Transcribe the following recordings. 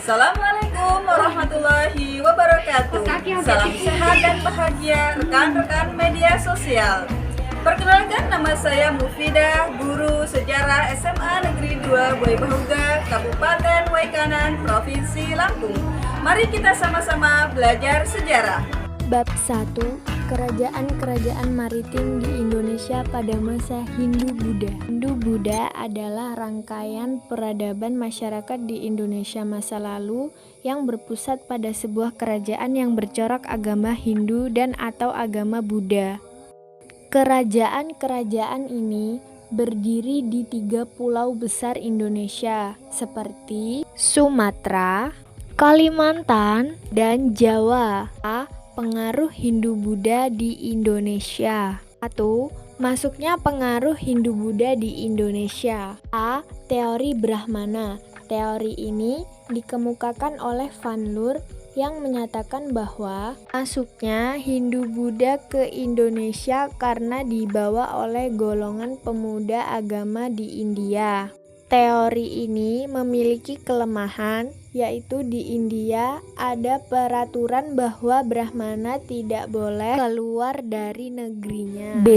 Assalamualaikum warahmatullahi wabarakatuh. Salam sehat dan bahagia rekan-rekan media sosial. Perkenalkan, nama saya Mufidah, guru sejarah SMA Negeri 2 Boibahuga, Kabupaten Waikanan, Provinsi Lampung. Mari kita sama-sama belajar sejarah. Bab 1. Kerajaan-kerajaan maritim di Indonesia pada masa Hindu-Buddha. Hindu-Buddha adalah rangkaian peradaban masyarakat di Indonesia masa lalu yang berpusat pada sebuah kerajaan yang bercorak agama Hindu dan atau agama Buddha. Kerajaan-kerajaan ini berdiri di 3 pulau besar Indonesia seperti Sumatera, Kalimantan, dan Jawa. Pengaruh Hindu-Buddha di Indonesia. 1. Masuknya pengaruh Hindu-Buddha di Indonesia. A. Teori Brahmana. Teori ini dikemukakan oleh Van Loor yang menyatakan bahwa masuknya Hindu-Buddha ke Indonesia karena dibawa oleh golongan pemuda agama di India. Teori ini memiliki kelemahan, yaitu di India ada peraturan bahwa Brahmana tidak boleh keluar dari negerinya. B.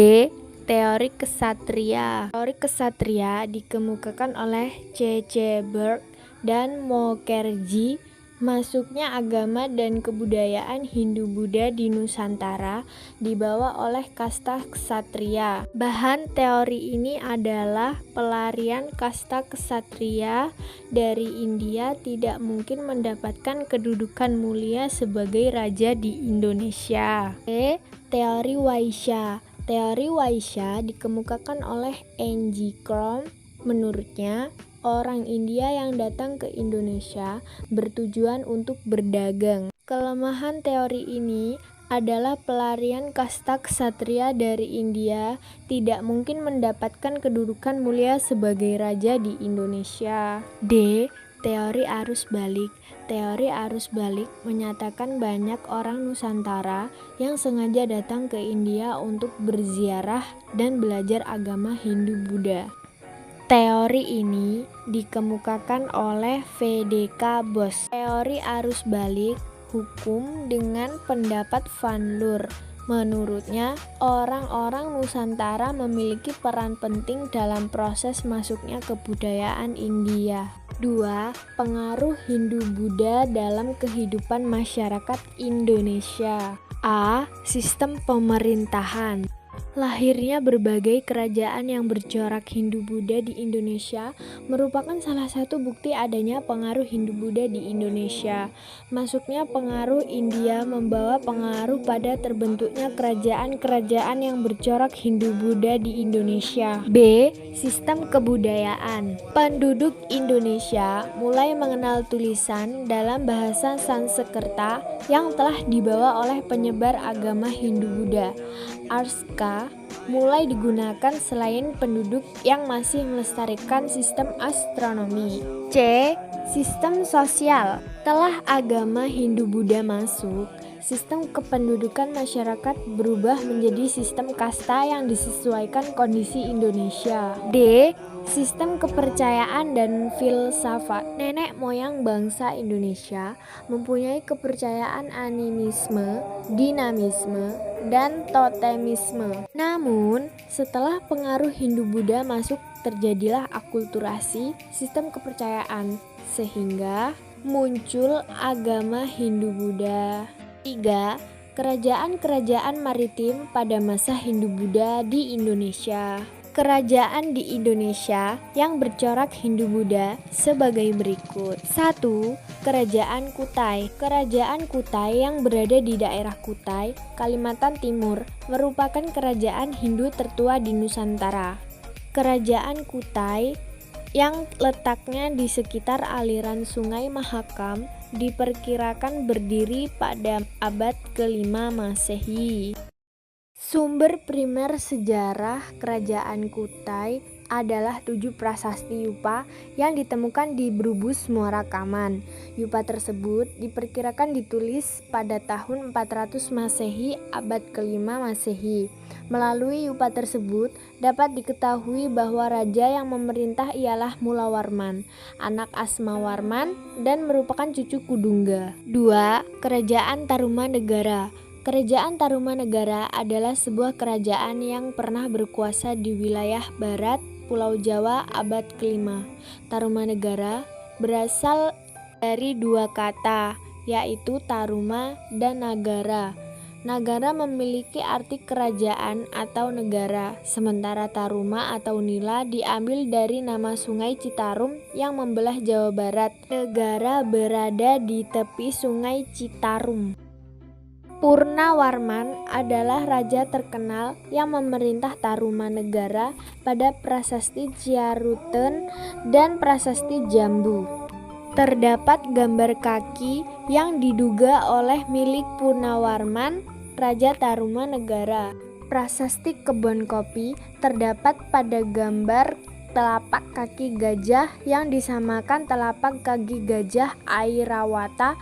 Teori Ksatria. Teori Ksatria dikemukakan oleh C.C. Burke dan Mukherjee. Masuknya agama dan kebudayaan Hindu-Buddha di Nusantara dibawa oleh kasta ksatria. Bahan teori ini adalah pelarian kasta ksatria dari India tidak mungkin mendapatkan kedudukan mulia sebagai raja di Indonesia. E. Teori Waisya. Teori Waisya dikemukakan oleh N.G. Krom. Menurutnya, orang India yang datang ke Indonesia bertujuan untuk berdagang. Kelemahan teori ini adalah pelarian kasta ksatria dari India tidak mungkin mendapatkan kedudukan mulia sebagai raja di Indonesia. D. Teori arus balik. Teori arus balik menyatakan banyak orang Nusantara yang sengaja datang ke India untuk berziarah dan belajar agama Hindu-Buddha. Teori ini dikemukakan oleh V.D.K. Bos. Teori arus balik hukum dengan pendapat Van Loor. Menurutnya, orang-orang Nusantara memiliki peran penting dalam proses masuknya kebudayaan India. 2. Pengaruh Hindu-Buddha dalam kehidupan masyarakat Indonesia. A. Sistem pemerintahan. Lahirnya berbagai kerajaan yang bercorak Hindu-Buddha di Indonesia merupakan salah satu bukti adanya pengaruh Hindu-Buddha di Indonesia. Masuknya pengaruh India membawa pengaruh pada terbentuknya kerajaan-kerajaan yang bercorak Hindu-Buddha di Indonesia. B. Sistem kebudayaan. Penduduk Indonesia mulai mengenal tulisan dalam bahasa Sanskerta yang telah dibawa oleh penyebar agama Hindu-Buddha. Arska mulai digunakan selain penduduk yang masih melestarikan sistem astronomi. C. Sistem sosial. Setelah agama Hindu-Buddha masuk, sistem kependudukan masyarakat berubah menjadi sistem kasta yang disesuaikan kondisi Indonesia. D. Sistem kepercayaan dan filsafat. Nenek moyang bangsa Indonesia mempunyai kepercayaan animisme, dinamisme, dan totemisme. Namun, setelah pengaruh Hindu-Buddha masuk, terjadilah akulturasi sistem kepercayaan, sehingga muncul agama Hindu-Buddha. 3. Kerajaan-kerajaan maritim pada masa Hindu-Buddha di Indonesia. Kerajaan di Indonesia yang bercorak Hindu-Buddha sebagai berikut. 1. Kerajaan Kutai. Kerajaan Kutai yang berada di daerah Kutai, Kalimantan Timur, merupakan kerajaan Hindu tertua di Nusantara. Kerajaan Kutai yang letaknya di sekitar aliran Sungai Mahakam diperkirakan berdiri pada abad ke-5 Masehi. Sumber primer sejarah Kerajaan Kutai adalah 7 prasasti Yupa yang ditemukan di Brebus Muara Kaman. Yupa tersebut diperkirakan ditulis pada tahun 400 Masehi, abad ke-5 Masehi. Melalui yupa tersebut dapat diketahui bahwa raja yang memerintah ialah Mulawarman, anak Asmawarman dan merupakan cucu Kudungga. 2. Kerajaan Tarumanegara. Kerajaan Tarumanegara adalah sebuah kerajaan yang pernah berkuasa di wilayah barat Pulau Jawa abad ke-5. Tarumanegara berasal dari dua kata, yaitu Taruma dan Nagara. Nagara memiliki arti kerajaan atau negara, sementara Taruma atau Nila diambil dari nama Sungai Citarum yang membelah Jawa Barat. Negara berada di tepi Sungai Citarum. Purnawarman adalah raja terkenal yang memerintah Tarumanegara pada Prasasti Ciaruten dan Prasasti Jambu. Terdapat gambar kaki yang diduga oleh milik Purnawarman, Raja Tarumanegara. Prasasti Kebon Kopi terdapat pada gambar telapak kaki gajah yang disamakan telapak kaki gajah Airawata,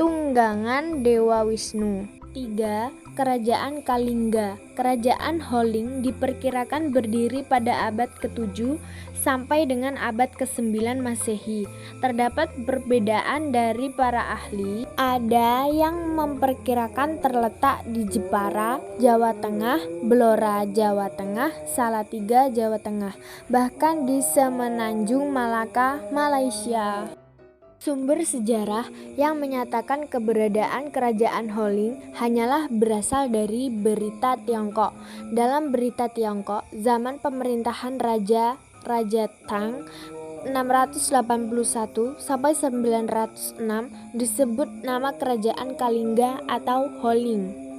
tunggangan Dewa Wisnu. 3. Kerajaan Kalingga. Kerajaan Holing diperkirakan berdiri pada abad ke-7 sampai dengan abad ke-9 Masehi. Terdapat perbedaan dari para ahli. Ada yang memperkirakan terletak di Jepara, Jawa Tengah, Blora, Jawa Tengah, Salatiga, Jawa Tengah, bahkan di Semenanjung Malaka, Malaysia. Sumber sejarah yang menyatakan keberadaan kerajaan Holing hanyalah berasal dari berita Tiongkok. Dalam berita Tiongkok, zaman pemerintahan Raja Tang 681 sampai 906 disebut nama kerajaan Kalingga atau Holing.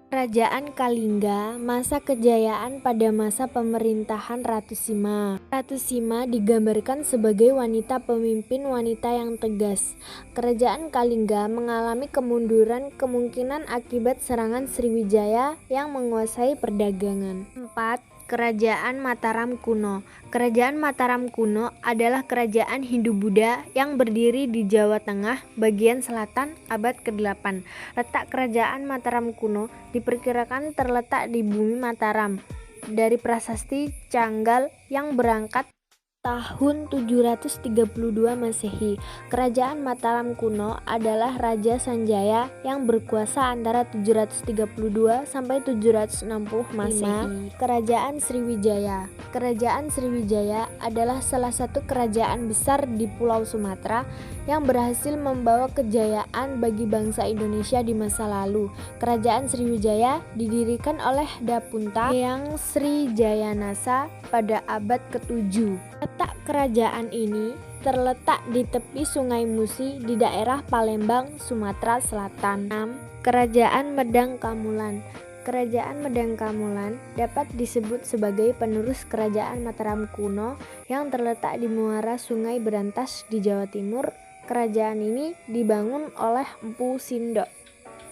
Kerajaan Kalingga, masa kejayaan pada masa pemerintahan Ratu Sima. Ratu Sima digambarkan sebagai wanita pemimpin wanita yang tegas. Kerajaan Kalingga mengalami kemunduran kemungkinan akibat serangan Sriwijaya yang menguasai perdagangan. 4. Kerajaan Mataram Kuno. Kerajaan Mataram Kuno adalah kerajaan Hindu-Buddha yang berdiri di Jawa Tengah bagian selatan abad ke-8. Letak kerajaan Mataram Kuno diperkirakan terletak di bumi Mataram. Dari prasasti Canggal yang berangkat tahun 732 Masehi. Kerajaan Mataram kuno adalah Raja Sanjaya yang berkuasa antara 732 sampai 760 Masehi. Kerajaan Sriwijaya. Kerajaan Sriwijaya adalah salah satu kerajaan besar di Pulau Sumatera yang berhasil membawa kejayaan bagi bangsa Indonesia di masa lalu. Kerajaan Sriwijaya didirikan oleh Dapunta yang Srijayanasa pada abad ke-7. Letak kerajaan ini terletak di tepi Sungai Musi di daerah Palembang, Sumatera Selatan. 6. Kerajaan Medang Kamulan. Kerajaan Medang Kamulan dapat disebut sebagai penerus Kerajaan Mataram kuno yang terletak di muara Sungai Berantas di Jawa Timur. Kerajaan ini dibangun oleh Empu Sindok.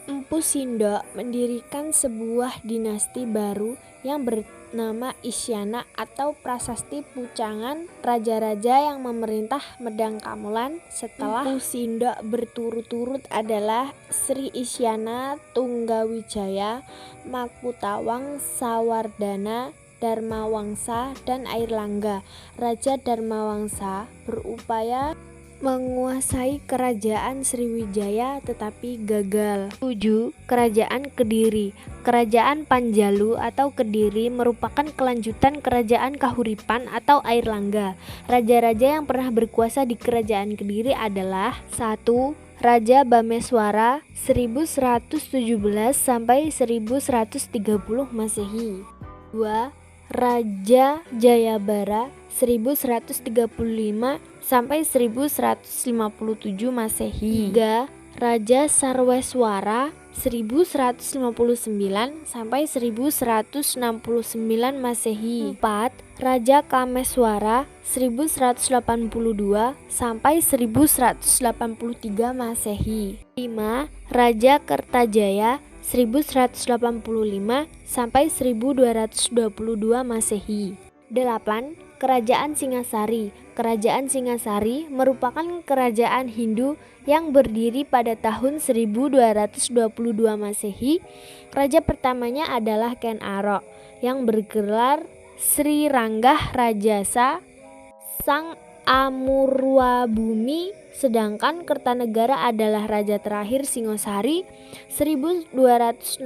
Empu Sindok mendirikan sebuah dinasti baru yang bernama Isyana atau prasasti pucangan raja-raja yang memerintah Medang Kamulan setelah Empu Sindok berturut-turut adalah Sri Isyana Tunggawijaya, Makutawang Sawardana, Dharmawangsa, dan Airlangga. Raja Dharmawangsa berupaya menguasai kerajaan Sriwijaya tetapi gagal. 7. Kerajaan Kediri. Kerajaan Panjalu atau Kediri merupakan kelanjutan kerajaan Kahuripan atau Airlangga. Raja-raja yang pernah berkuasa di kerajaan Kediri adalah 1. Raja Bameswara 1117 sampai 1130 Masehi. 2. Raja Jayabara 1135 sampai 1157 Masehi. 3. Raja Sarweswara 1159 sampai 1169 Masehi. 4. Raja Kameswara 1182 sampai 1183 Masehi. 5. Raja Kertajaya 1185 sampai 1222 Masehi. 8. Kerajaan Singasari. Kerajaan Singasari merupakan kerajaan Hindu yang berdiri pada tahun 1222 Masehi. Raja pertamanya adalah Ken Arok yang bergelar Sri Ranggah Rajasa Sang Amurwabhumi, sedangkan Kertanegara adalah raja terakhir Singosari 1268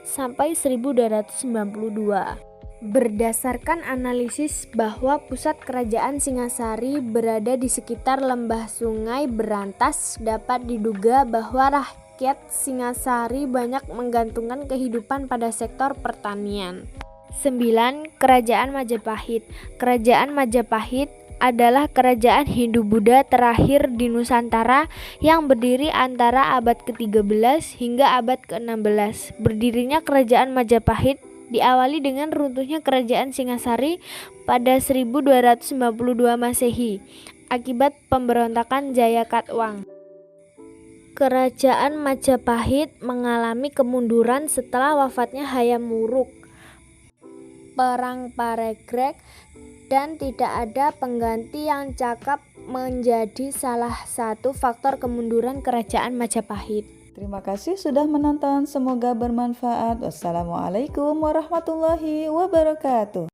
sampai 1292. Berdasarkan analisis bahwa pusat kerajaan Singasari berada di sekitar lembah Sungai Berantas, dapat diduga bahwa rakyat Singasari banyak menggantungkan kehidupan pada sektor pertanian. 9. Kerajaan Majapahit. Kerajaan Majapahit adalah kerajaan Hindu-Buddha terakhir di Nusantara yang berdiri antara abad ke-13 hingga abad ke-16. Berdirinya kerajaan Majapahit diawali dengan runtuhnya kerajaan Singasari pada 1292 Masehi akibat pemberontakan Jayakatwang. Kerajaan Majapahit mengalami kemunduran setelah wafatnya Hayam Wuruk, Perang Paregreg, dan tidak ada pengganti yang cakap menjadi salah satu faktor kemunduran kerajaan Majapahit. Terima kasih sudah menonton, semoga bermanfaat. Wassalamualaikum warahmatullahi wabarakatuh.